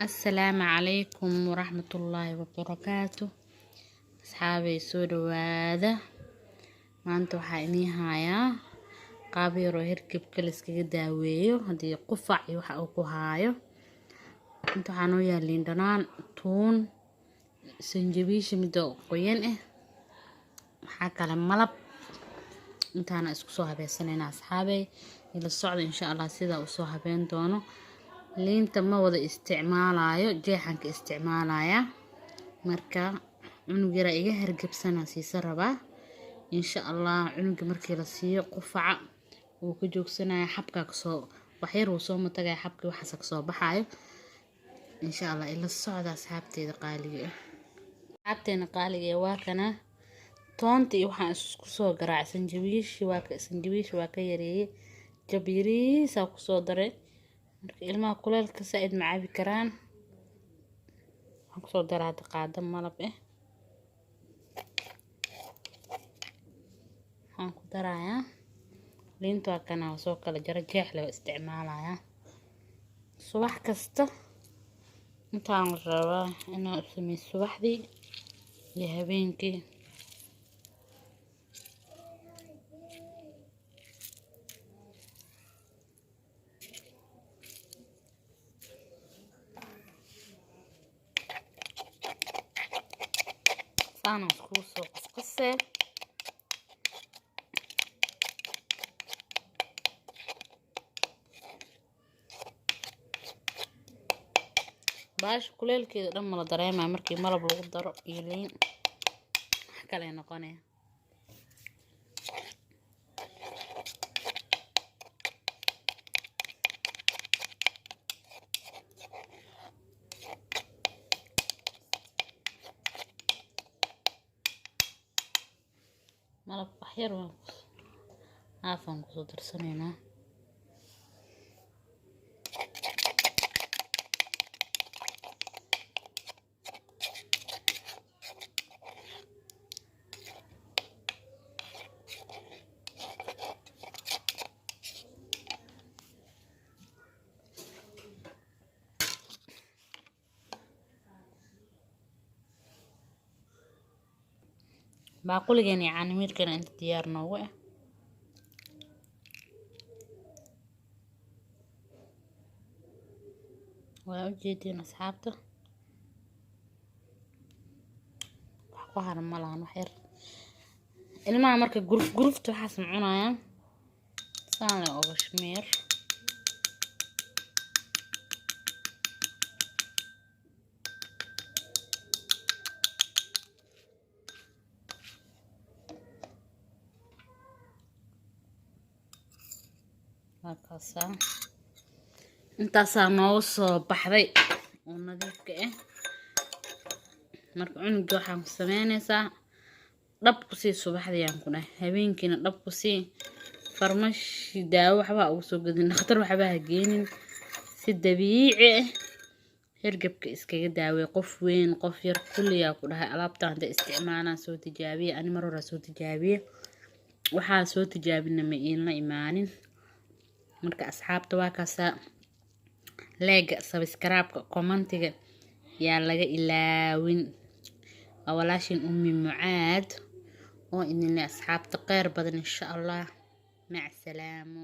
السلام عليكم ورحمة الله وبركاته. أصحابي سودو هذا ما أنتو حاينيها قابيرو هركب كلسكي داويو هدي قفع يوحا أوكو هايو انتو حانو يالين دانان تون سنجبيش مدو قوين حاكا لملب انتانا اسكو سوها بيسانين أصحابي إلى الصعد إن شاء الله سيدا وسوها بين دونو liinta ma wada isticmaalayo jeexanka isticmaalaya marka cunug yara iga hargabsana siisa rabaa insha Allah cunuga markii la siiyo qufaca uu ka joogsanaya xabka ka soo waxyar uu soo matagay xabki waxa ka soo baxayo insha Allah ila socda asxaabteeda qaaliga asxaabteena qaaliga waa kana toonta iyo waxaan isku soo garaacsan sanjabiish waa ka yareeyay jabiriisa ku soo daray marka ilmaha kuleelka saaid ma cabi karaan waxaan kusoo daraa qaado malab waxaan ku darayaa liinta waa kana soo kala jara jeex loo isticmaalayaa subax kasta intaan rabaa inaan sameeyo subaxdii iyo habeenkii أنا اسكو قصقصه باش كليلكيدا dhan mala dareema markii malab lagu daro iyo liin wax kale noqonaya malab waxyar aafan ku soo darsanayna baaquligeena yaani mirkana inta diyaar noogu waa u jeedin asxaabta wax ku haran malahan wax yar ilmaha marka gurufta waxaas cunayaan saan leh oo shmeer هكذا انت سانو soo baxday oo nadiifka marka cunuga waxaan ku sameynaysaa dhab ku sii subaxdii aan ku dhahay habeenkiina dhab ku sii farmashi daawo waxba ugu soo gadin dhakhtar waxba ha geenin si dabiici hergebka iskaga daaway qof weyn qof yar kulliya ku dhahay alaabtaan da isticmaalaan soo tijaabiye ani mar hore soo tijaabiye waxaa soo tijaabina ma iina imaanin marka asxaabta waa kaasa like subscribe commentiga yaa laga ilaawin walaashin ummi mucaad oo idin asxaabta qeyr badan insha Allah mac salaamo.